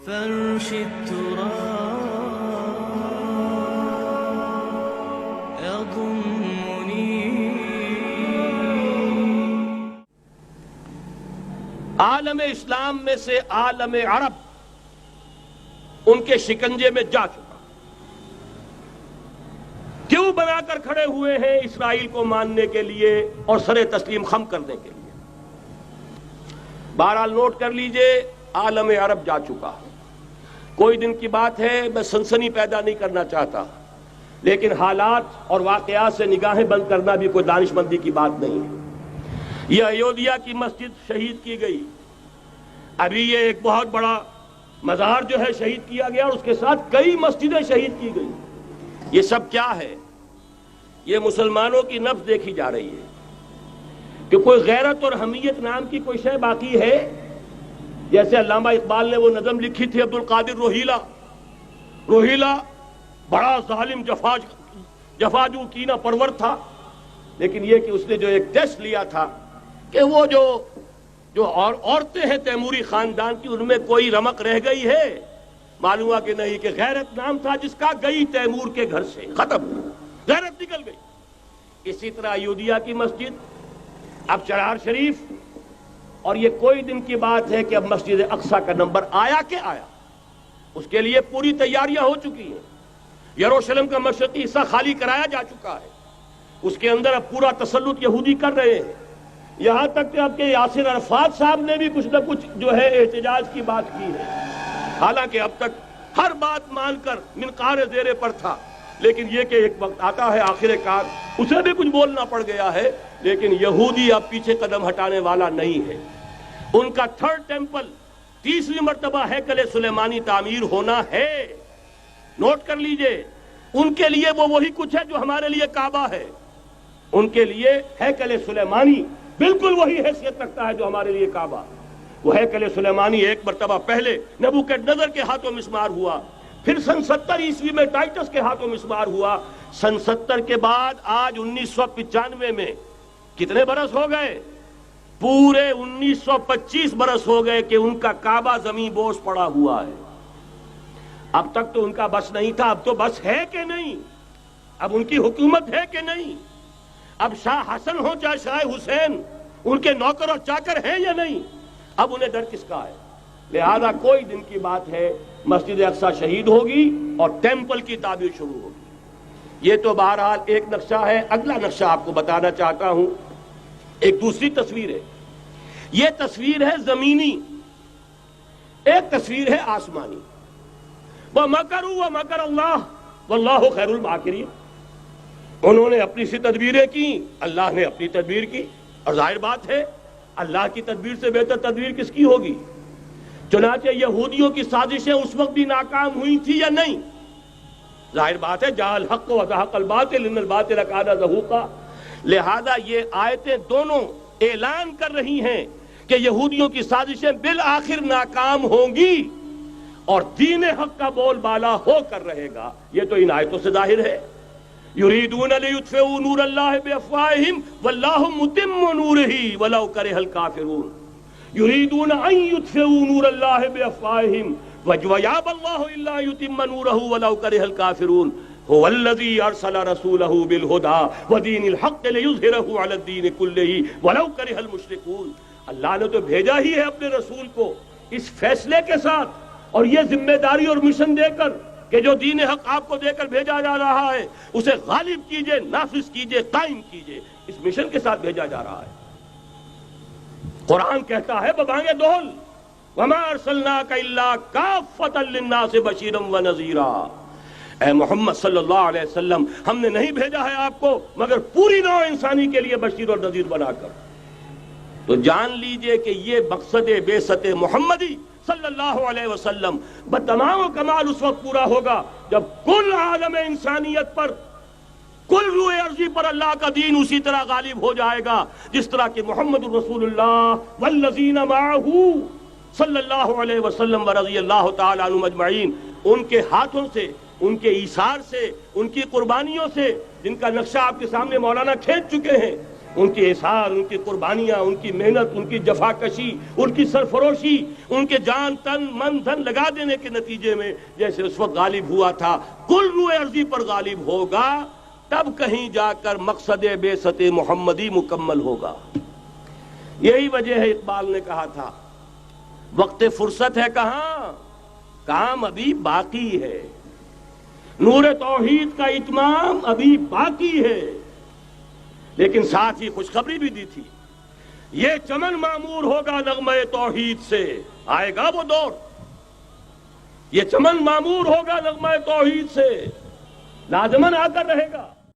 فرش التراب يضمني. عالم اسلام میں سے عالم عرب ان کے شکنجے میں جا چکا. کیوں بنا کر کھڑے ہوئے ہیں اسرائیل کو ماننے کے لیے اور سر تسلیم خم کرنے کے لیے؟ بہرحال نوٹ کر لیجئے، عالم عرب جا چکا. کوئی دن کی بات ہے، میں سنسنی پیدا نہیں کرنا چاہتا، لیکن حالات اور واقعات سے نگاہیں بند کرنا بھی کوئی دانشمندی کی بات نہیں ہے. یہ ایودھیا کی مسجد شہید کی گئی، ابھی یہ ایک بہت بڑا مزار جو ہے شہید کیا گیا، اور اس کے ساتھ کئی مسجدیں شہید کی گئی. یہ سب کیا ہے؟ یہ مسلمانوں کی نفس دیکھی جا رہی ہے کہ کوئی غیرت اور حمیت نام کی کوئی شے باقی ہے. جیسے علامہ اقبال نے وہ نظم لکھی تھی عبد القادر روہیلا بڑا ظالم جفاجو کینہ پرور تھا، لیکن یہ کہ اس نے جو ایک ٹیسٹ لیا تھا کہ وہ جو عورتیں ہیں تیموری خاندان کی، ان میں کوئی رمق رہ گئی ہے؟ معلوم ہوا کہ نہیں، کہ غیرت نام تھا جس کا گئی تیمور کے گھر سے، ختم، غیرت نکل گئی. اسی طرح ایودھیا کی مسجد، اب چرار شریف، اور یہ کوئی دن کی بات ہے کہ اب مسجد اقصی کا نمبر آیا کہ آیا. اس کے لیے پوری تیاریاں ہو چکی ہیں. یروشلم کا مشرقی حصہ خالی کرایا جا چکا ہے، اس کے اندر اب پورا تسلط یہودی کر رہے ہیں. یہاں تک کہ اب کے یاسر عرفات صاحب نے بھی کچھ نہ کچھ جو ہے احتجاج کی بات کی ہے، حالانکہ اب تک ہر بات مان کر منقار زیرے پر تھا. لیکن یہ کہ ایک وقت آتا ہے آخر کار اسے بھی کچھ بولنا پڑ گیا ہے. لیکن یہودی اب پیچھے قدم ہٹانے والا نہیں ہے. ان کا تھرڈ ٹیمپل، تیسری مرتبہ ہیکل سلیمانی تعمیر ہونا ہے. نوٹ کر لیجئے، ان کے لیے وہ وہی کچھ ہے جو ہمارے لیے کعبہ ہے. ان کے لیے ہیکل سلیمانی بالکل وہی حیثیت رکھتا ہے جو ہمارے لیے کعبہ. وہ ہیکل سلیمانی ایک مرتبہ پہلے نبوکدنضر کے ہاتھوں مسمار ہوا، پھر سن 70 عیسوی میں ٹائٹس کے ہاتھوں مسمار ہوا. سن 70 کے بعد آج 1995 میں کتنے برس ہو گئے؟ پورے 1925 برس ہو گئے کہ ان کا کعبہ زمین بوس پڑا ہوا ہے. اب تک تو ان کا بس نہیں تھا، اب تو بس ہے کہ نہیں؟ اب ان کی حکومت ہے کہ نہیں؟ اب شاہ حسن ہو چاہے شاہ حسین، ان کے نوکر اور چاکر ہیں یا نہیں؟ اب انہیں ڈر کس کا ہے؟ لہذا کوئی دن کی بات ہے مسجد اقصی شہید ہوگی اور ٹیمپل کی تعمیر شروع ہوگی. یہ تو بہرحال ایک نقشہ ہے. اگلا نقشہ آپ کو بتانا چاہتا ہوں، ایک دوسری تصویر ہے. یہ تصویر ہے زمینی، ایک تصویر ہے آسمانی. وَمَكَرُوا وَمَكَرَ اللَّهُ وَاللَّهُ خَيْرُ الْمَاكِرِينَ. انہوں نے اپنی سی تدبیریں کی، اللہ نے اپنی تدبیر کی، اور ظاہر بات ہے اللہ کی تدبیر سے بہتر تدبیر کس کی ہوگی؟ چنانچہ یہودیوں کی سازشیں اس وقت بھی ناکام ہوئی تھی یا نہیں؟ ظاہر بات ہے جاء الحق وزهق الباطل ان الباطل کان زهوقا. لہذا یہ آیتیں دونوں اعلان کر رہی ہیں کہ یہودیوں کی سازشیں بالآخر ناکام ہوں گی اور دین حق کا بول بالا ہو کر رہے گا. یہ تو ان آیتوں سے ظاہر ہے. یریدون لیطفئوا نور اللہ بافواہہم واللہ متم نورہ ولو کرہ الکافرون. یریدون ان یطفئوا نور اللہ بافواہہم ویابى اللہ الا یتم نورہ ولو کرہ الکافرون. هو الذی ارسل رسولہ بالہدی ودین الحق لیظہرہ علی الدین کلہ ولو کرہ المشرکون. اللہ نے تو بھیجا ہی ہے اپنے رسول کو اس فیصلے کے ساتھ اور یہ ذمہ داری اور مشن دے کر کہ جو دین حق آپ کو دے کر بھیجا جا رہا ہے اسے غالب کیجئے، نافذ کیجئے، قائم کیجئے. اس مشن کے ساتھ بھیجا جا رہا ہے. قرآن کہتا ہے ببانگ دہل وَمَا أَرْسَلْنَاكَ إِلَّا كَافَّةً لِلنَّاسِ بَشِيرًا وَنَذِيرًا. اے محمد صلی اللہ علیہ وسلم، ہم نے نہیں بھیجا ہے آپ کو مگر پوری نوع انسانی کے لیے بشیر اور نذیر بنا کر. تو جان لیجئے کہ یہ مقصد بعثت محمدی صلی اللہ علیہ وسلم بتمام و کمال اس وقت پورا ہوگا جب کل عالم انسانیت پر، کل روئے ارضی پر اللہ کا دین اسی طرح غالب ہو جائے گا جس طرح کہ محمد رسول اللہ والذین معہ صلی اللہ علیہ وسلم ورضی اللہ تعالی عنہم اجمعین، ان کے ہاتھوں سے، ان کے ایثار سے، ان کی قربانیوں سے، جن کا نقشہ آپ کے سامنے مولانا کھینچ چکے ہیں، ان کی احسان، ان کی قربانیاں، ان کی محنت، ان کی جفاکشی، ان کی سرفروشی، ان کے جان تن من دھن لگا دینے کے نتیجے میں جیسے اس وقت غالب ہوا تھا، کل روئے ارضی پر غالب ہوگا، تب کہیں جا کر مقصد بعثت محمدی مکمل ہوگا۔ یہی وجہ ہے اقبال نے کہا تھا وقت فرصت ہے کہاں، کام ابھی باقی ہے، نور توحید کا اتمام ابھی باقی ہے۔ لیکن ساتھ ہی خوشخبری بھی دی تھی، یہ چمن معمور ہوگا نغمہ توحید سے، آئے گا وہ دور، یہ چمن معمور ہوگا نغمہ توحید سے، لازماً آ کر رہے گا۔